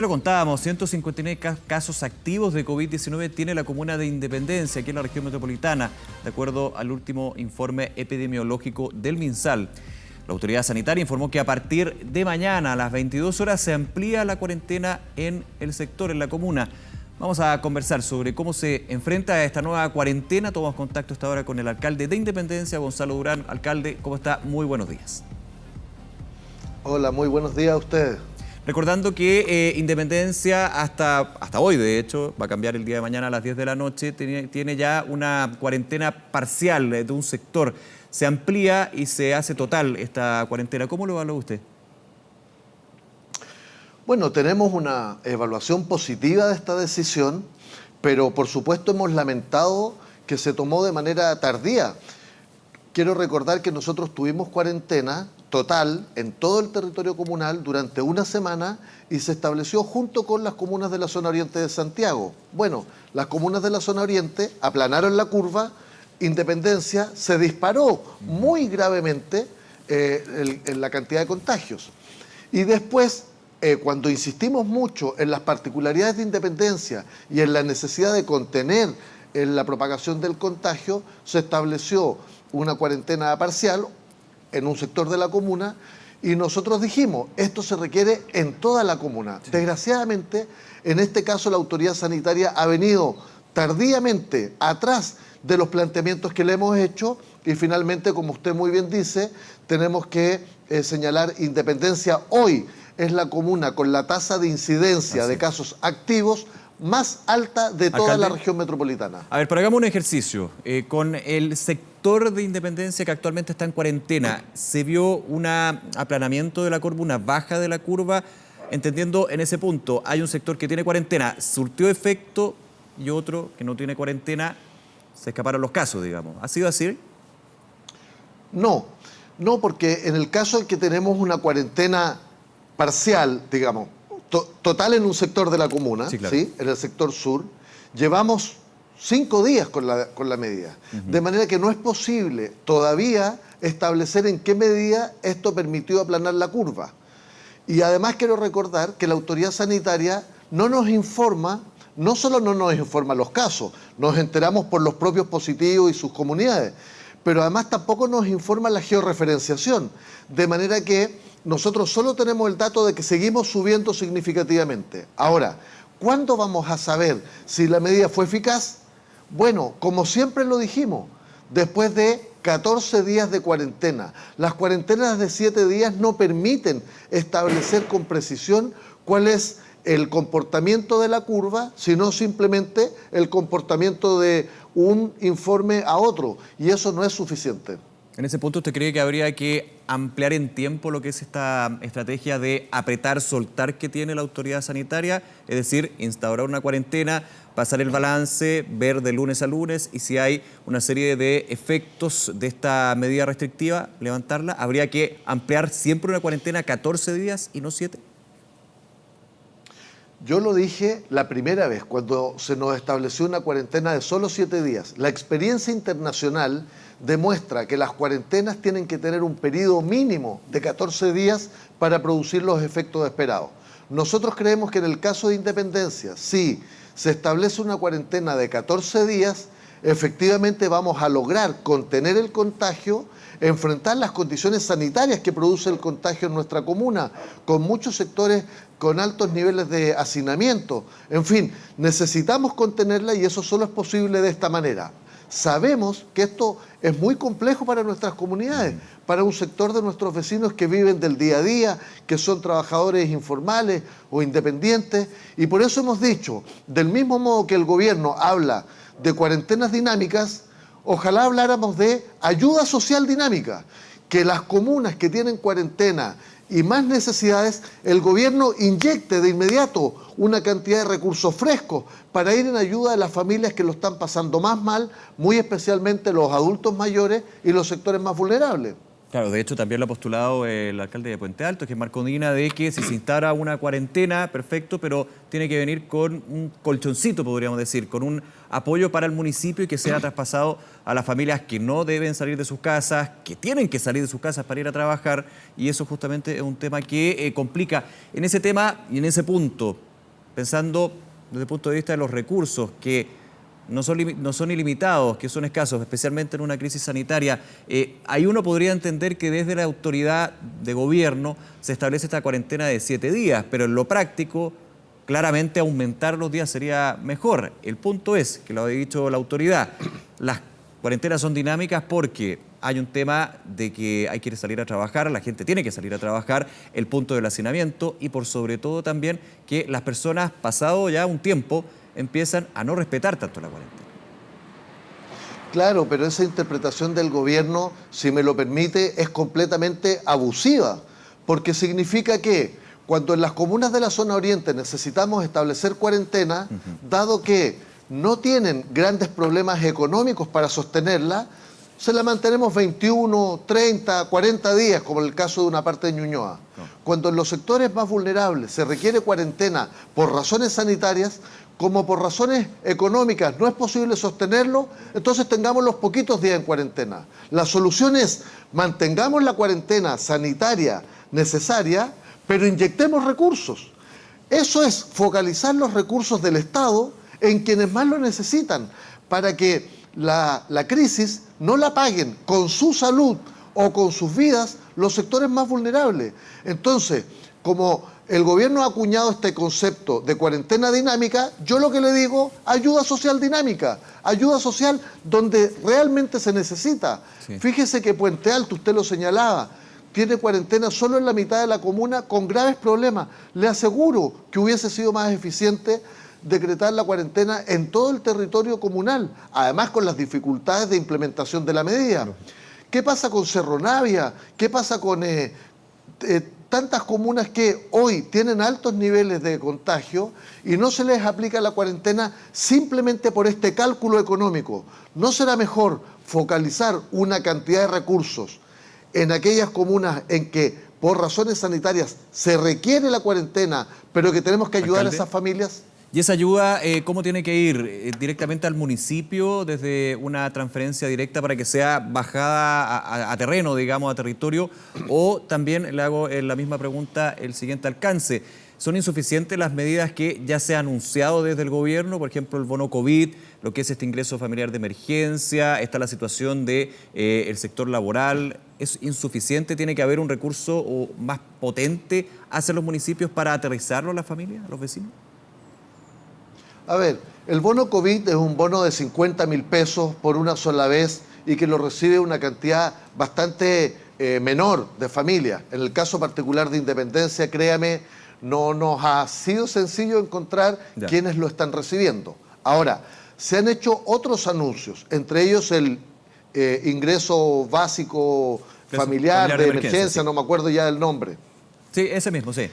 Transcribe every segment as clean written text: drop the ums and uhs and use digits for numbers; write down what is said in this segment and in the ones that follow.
Lo contábamos, 159 casos activos de COVID-19 tiene la comuna de Independencia, aquí en la región metropolitana, de acuerdo al último informe epidemiológico del MinSal. La autoridad sanitaria informó que a partir de mañana a las 22 horas se amplía la cuarentena en el sector, en la comuna. Vamos a conversar sobre cómo se enfrenta a esta nueva cuarentena. Tomamos contacto esta hora con el alcalde de Independencia, Gonzalo Durán. Alcalde, ¿cómo está? Muy buenos días. Hola, muy buenos días a ustedes. Recordando que Independencia hasta hoy, de hecho, va a cambiar el día de mañana a las 10 de la noche, tiene ya una cuarentena parcial de un sector. Se amplía y se hace total esta cuarentena. ¿Cómo lo evalúa usted? Bueno, tenemos una evaluación positiva de esta decisión, pero por supuesto hemos lamentado que se tomó de manera tardía. Quiero recordar que nosotros tuvimos cuarentena total en todo el territorio comunal durante una semana y se estableció junto con las comunas de la zona oriente de Santiago. Bueno, las comunas de la zona oriente aplanaron la curva, Independencia se disparó muy gravemente en la cantidad de contagios. Y después, cuando insistimos mucho en las particularidades de Independencia y en la necesidad de contener la propagación del contagio, se estableció una cuarentena parcial en un sector de la comuna y nosotros dijimos, esto se requiere en toda la comuna. Sí. Desgraciadamente, en este caso la autoridad sanitaria ha venido tardíamente atrás de los planteamientos que le hemos hecho y finalmente, como usted muy bien dice, tenemos que señalar Independencia hoy es la comuna con la tasa de incidencia de casos activos más alta de toda la región metropolitana. A ver, pero hagamos un ejercicio. Con el sector de Independencia que actualmente está en cuarentena, ¿se vio un aplanamiento de la curva, una baja de la curva? Entendiendo en ese punto, hay un sector que tiene cuarentena, surtió efecto, y otro que no tiene cuarentena, se escaparon los casos, digamos. ¿Ha sido así? No, porque en el caso en que tenemos una cuarentena parcial, digamos, total en un sector de la comuna, sí, claro. ¿Sí? En el sector sur, llevamos 5 días con la medida. De manera que no es posible todavía establecer en qué medida esto permitió aplanar la curva. Y además quiero recordar que la autoridad sanitaria no nos informa, no solo no nos informa los casos, nos enteramos por los propios positivos y sus comunidades, pero además tampoco nos informa la georreferenciación, de manera que nosotros solo tenemos el dato de que seguimos subiendo significativamente. Ahora, ¿cuándo vamos a saber si la medida fue eficaz? Bueno, como siempre lo dijimos, después de 14 días de cuarentena. Las cuarentenas de 7 días no permiten establecer con precisión cuál es el comportamiento de la curva, sino simplemente el comportamiento de un informe a otro, y eso no es suficiente. En ese punto, ¿usted cree que habría que ampliar en tiempo lo que es esta estrategia de apretar, soltar que tiene la autoridad sanitaria? Es decir, instaurar una cuarentena, pasar el balance, ver de lunes a lunes y si hay una serie de efectos de esta medida restrictiva, levantarla. ¿Habría que ampliar siempre una cuarentena a 14 días y no 7? Yo lo dije la primera vez, cuando se nos estableció una cuarentena de solo 7 días. La experiencia internacional demuestra que las cuarentenas tienen que tener un periodo mínimo de 14 días para producir los efectos esperados. Nosotros creemos que en el caso de Independencia, si se establece una cuarentena de 14 días, efectivamente vamos a lograr contener el contagio, enfrentar las condiciones sanitarias que produce el contagio en nuestra comuna, con muchos sectores con altos niveles de hacinamiento. En fin, necesitamos contenerla y eso solo es posible de esta manera. Sabemos que esto es muy complejo para nuestras comunidades, para un sector de nuestros vecinos que viven del día a día, que son trabajadores informales o independientes, y por eso hemos dicho, del mismo modo que el gobierno habla de cuarentenas dinámicas, ojalá habláramos de ayuda social dinámica, que las comunas que tienen cuarentena y más necesidades, el gobierno inyecte de inmediato una cantidad de recursos frescos para ir en ayuda de las familias que lo están pasando más mal, muy especialmente los adultos mayores y los sectores más vulnerables. Claro, de hecho también lo ha postulado el alcalde de Puente Alto, que es Marco Medina, de que si se instala una cuarentena, perfecto, pero tiene que venir con un colchoncito, podríamos decir, con un apoyo para el municipio y que sea traspasado a las familias que no deben salir de sus casas, que tienen que salir de sus casas para ir a trabajar, y eso justamente es un tema que complica. En ese tema y en ese punto, pensando desde el punto de vista de los recursos, que no son ilimitados, que son escasos, especialmente en una crisis sanitaria, ahí uno podría entender que desde la autoridad de gobierno se establece esta cuarentena de 7 días, pero en lo práctico, claramente aumentar los días sería mejor. El punto es, que lo ha dicho la autoridad, las cuarentenas son dinámicas porque hay un tema de que hay que salir a trabajar, la gente tiene que salir a trabajar, el punto del hacinamiento y por sobre todo también que las personas, pasado ya un tiempo, empiezan a no respetar tanto la cuarentena. Claro, pero esa interpretación del gobierno, si me lo permite, es completamente abusiva, porque significa que cuando en las comunas de la zona oriente necesitamos establecer cuarentena, dado que no tienen grandes problemas económicos para sostenerla, se la mantenemos 21, 30, 40 días, como en el caso de una parte de Ñuñoa. Cuando en los sectores más vulnerables se requiere cuarentena por razones sanitarias, como por razones económicas no es posible sostenerlo, entonces tengamos los poquitos días en cuarentena. La solución es mantengamos la cuarentena sanitaria necesaria, pero inyectemos recursos. Eso es focalizar los recursos del Estado en quienes más lo necesitan, para que la crisis no la paguen con su salud o con sus vidas los sectores más vulnerables. Entonces, como el gobierno ha acuñado este concepto de cuarentena dinámica, yo lo que le digo, ayuda social dinámica, ayuda social donde realmente se necesita. Sí. Fíjese que Puente Alto, usted lo señalaba, tiene cuarentena solo en la mitad de la comuna con graves problemas. Le aseguro que hubiese sido más eficiente decretar la cuarentena en todo el territorio comunal, además con las dificultades de implementación de la medida. Claro. ¿Qué pasa con Cerro Navia? ¿Qué pasa con tantas comunas que hoy tienen altos niveles de contagio y no se les aplica la cuarentena simplemente por este cálculo económico? ¿No será mejor focalizar una cantidad de recursos en aquellas comunas en que por razones sanitarias se requiere la cuarentena, pero que tenemos que ayudar a esas familias? ¿Y esa ayuda cómo tiene que ir? ¿Directamente al municipio desde una transferencia directa para que sea bajada a terreno, digamos, a territorio? O también le hago la misma pregunta, el siguiente alcance. ¿Son insuficientes las medidas que ya se han anunciado desde el gobierno? Por ejemplo, el bono COVID, lo que es este ingreso familiar de emergencia, está la situación del sector laboral. ¿Es insuficiente? ¿Tiene que haber un recurso más potente hacia los municipios para aterrizarlo a las familias, a los vecinos? A ver, el bono COVID es un bono de 50.000 pesos por una sola vez y que lo recibe una cantidad bastante menor de familias. En el caso particular de Independencia, créame, no nos ha sido sencillo encontrar quienes lo están recibiendo. Ahora, se han hecho otros anuncios, entre ellos el ingreso básico familiar de emergencia, sí. No me acuerdo ya del nombre. Sí, ese mismo, sí.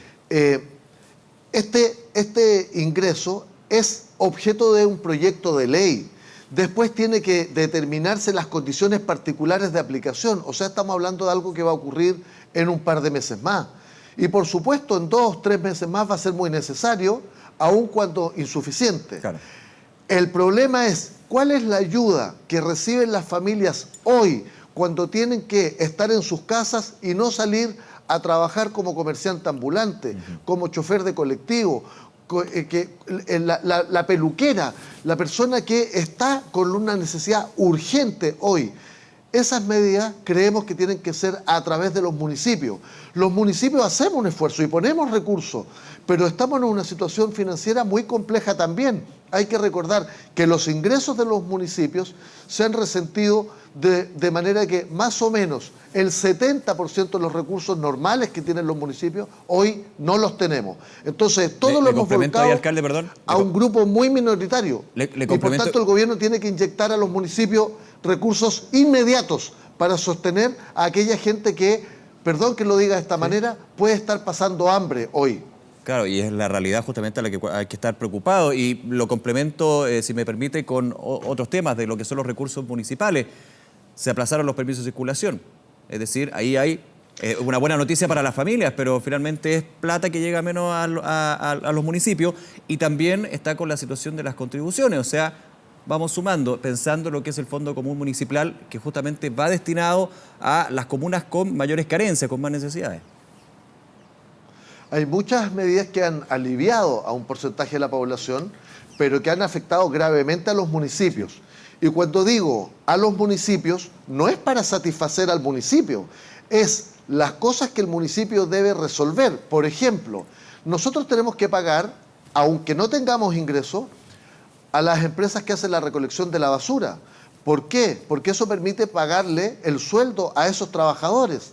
Este ingreso es objeto de un proyecto de ley. Después tiene que determinarse las condiciones particulares de aplicación. O sea, estamos hablando de algo que va a ocurrir en un par de meses más. Y por supuesto, en 2 o 3 meses más va a ser muy necesario, aun cuando insuficiente. Claro. El problema es, ¿cuál es la ayuda que reciben las familias hoy cuando tienen que estar en sus casas y no salir a trabajar como comerciante ambulante, como chofer de colectivo, la peluquera, la persona que está con una necesidad urgente hoy? Esas medidas creemos que tienen que ser a través de los municipios. Los municipios hacemos un esfuerzo y ponemos recursos, pero estamos en una situación financiera muy compleja también. Hay que recordar que los ingresos de los municipios se han resentido de manera que más o menos el 70% de los recursos normales que tienen los municipios hoy no los tenemos. Entonces, todo lo hemos volcado a un grupo muy minoritario. Y por tanto, el gobierno tiene que inyectar a los municipios recursos inmediatos para sostener a aquella gente que, perdón que lo diga de esta manera, puede estar pasando hambre hoy. Claro, y es la realidad justamente a la que hay que estar preocupado. Y lo complemento, si me permite, con otros temas de lo que son los recursos municipales. Se aplazaron los permisos de circulación. Es decir, ahí hay una buena noticia para las familias, pero finalmente es plata que llega menos a los municipios. Y también está con la situación de las contribuciones. O sea, vamos sumando, pensando en lo que es el Fondo Común Municipal, que justamente va destinado a las comunas con mayores carencias, con más necesidades. Hay muchas medidas que han aliviado a un porcentaje de la población, pero que han afectado gravemente a los municipios. Y cuando digo a los municipios, no es para satisfacer al municipio, es las cosas que el municipio debe resolver. Por ejemplo, nosotros tenemos que pagar, aunque no tengamos ingresos, a las empresas que hacen la recolección de la basura. ¿Por qué? Porque eso permite pagarle el sueldo a esos trabajadores.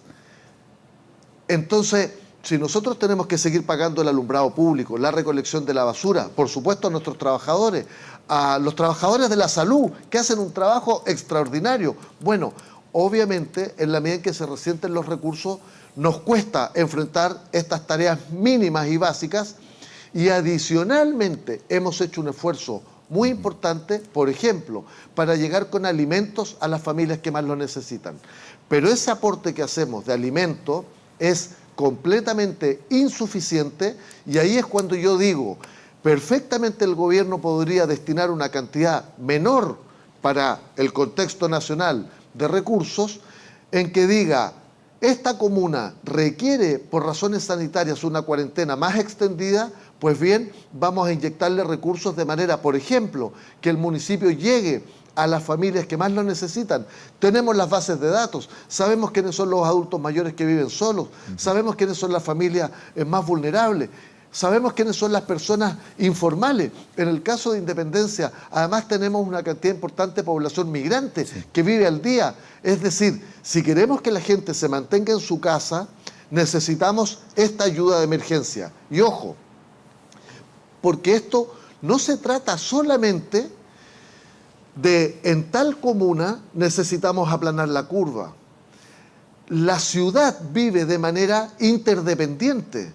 Entonces, si nosotros tenemos que seguir pagando el alumbrado público, la recolección de la basura, por supuesto a nuestros trabajadores, a los trabajadores de la salud, que hacen un trabajo extraordinario, bueno, obviamente, en la medida en que se resienten los recursos, nos cuesta enfrentar estas tareas mínimas y básicas, y adicionalmente hemos hecho un esfuerzo muy importante, por ejemplo, para llegar con alimentos a las familias que más lo necesitan. Pero ese aporte que hacemos de alimento es completamente insuficiente, y ahí es cuando yo digo, perfectamente el gobierno podría destinar una cantidad menor para el contexto nacional de recursos, en que diga, esta comuna requiere por razones sanitarias una cuarentena más extendida, pues bien, vamos a inyectarle recursos de manera, por ejemplo, que el municipio llegue a las familias que más lo necesitan. Tenemos las bases de datos, sabemos quiénes son los adultos mayores que viven solos, sabemos quiénes son las familias más vulnerables, sabemos quiénes son las personas informales. En el caso de Independencia, además tenemos una cantidad importante de población migrante que vive al día. Es decir, si queremos que la gente se mantenga en su casa, necesitamos esta ayuda de emergencia. Y ojo, porque esto no se trata solamente de en tal comuna necesitamos aplanar la curva. La ciudad vive de manera interdependiente.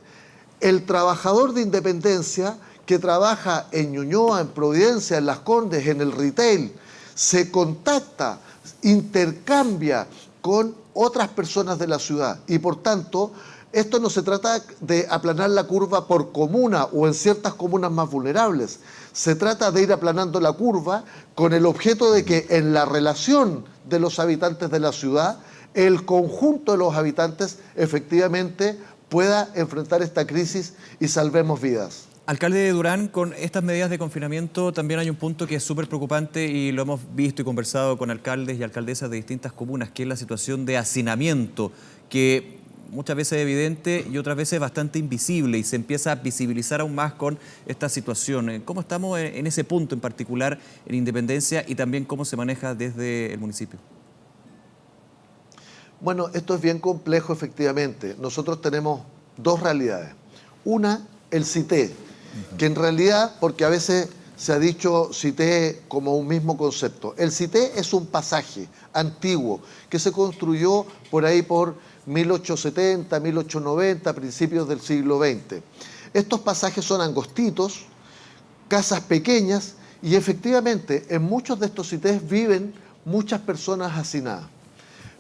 El trabajador de Independencia que trabaja en Ñuñoa, en Providencia, en Las Condes, en el retail, se contacta, intercambia con otras personas de la ciudad, y por tanto esto no se trata de aplanar la curva por comuna o en ciertas comunas más vulnerables. Se trata de ir aplanando la curva con el objeto de que en la relación de los habitantes de la ciudad, el conjunto de los habitantes efectivamente pueda enfrentar esta crisis y salvemos vidas. Alcalde de Durán, con estas medidas de confinamiento también hay un punto que es súper preocupante y lo hemos visto y conversado con alcaldes y alcaldesas de distintas comunas, que es la situación de hacinamiento, que muchas veces es evidente y otras veces bastante invisible, y se empieza a visibilizar aún más con esta situación. ¿Cómo estamos en ese punto en particular en Independencia y también cómo se maneja desde el municipio? Bueno, esto es bien complejo efectivamente. Nosotros tenemos dos realidades. Una, el CITE, que en realidad, porque a veces se ha dicho CITE como un mismo concepto. El CITE es un pasaje antiguo que se construyó por ahí por 1870, 1890, principios del siglo XX. Estos pasajes son angostitos, casas pequeñas, y efectivamente en muchos de estos CITES viven muchas personas hacinadas.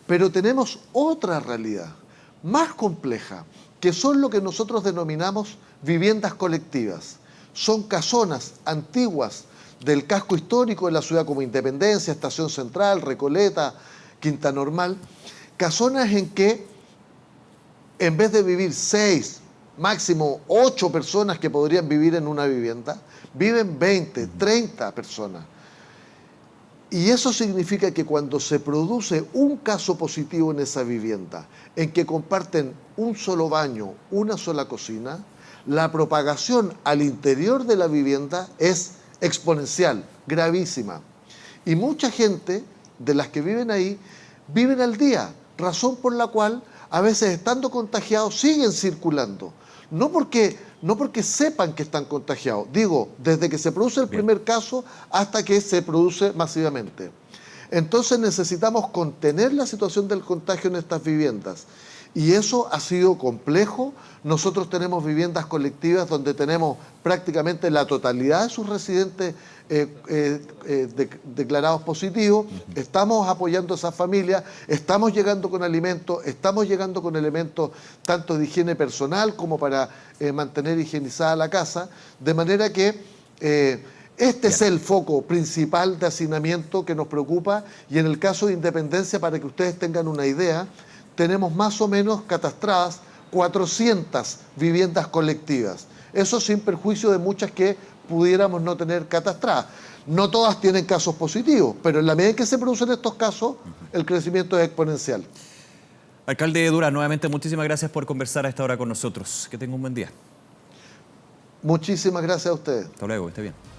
Pero tenemos otra realidad, más compleja, que son lo que nosotros denominamos viviendas colectivas. Son casonas antiguas del casco histórico de la ciudad como Independencia, Estación Central, Recoleta, Quinta Normal. Casonas en que en vez de vivir 6, máximo 8 personas que podrían vivir en una vivienda, viven 20, 30 personas. Y eso significa que cuando se produce un caso positivo en esa vivienda, en que comparten un solo baño, una sola cocina, la propagación al interior de la vivienda es exponencial, gravísima. Y mucha gente de las que viven ahí, viven al día, razón por la cual a veces estando contagiados siguen circulando. No porque sepan que están contagiados, digo, desde que se produce el primer caso hasta que se produce masivamente. Entonces necesitamos contener la situación del contagio en estas viviendas. Y eso ha sido complejo. Nosotros tenemos viviendas colectivas donde tenemos prácticamente la totalidad de sus residentes declarados positivos. Estamos apoyando a esas familias, estamos llegando con alimentos, estamos llegando con elementos tanto de higiene personal como para mantener higienizada la casa, de manera que este es el foco principal de hacinamiento que nos preocupa. Y en el caso de Independencia, para que ustedes tengan una idea, tenemos más o menos catastradas 400 viviendas colectivas. Eso sin perjuicio de muchas que pudiéramos no tener catastradas. No todas tienen casos positivos, pero en la medida en que se producen estos casos, el crecimiento es exponencial. Alcalde Durán, nuevamente muchísimas gracias por conversar a esta hora con nosotros. Que tenga un buen día. Muchísimas gracias a ustedes. Hasta luego, que esté bien.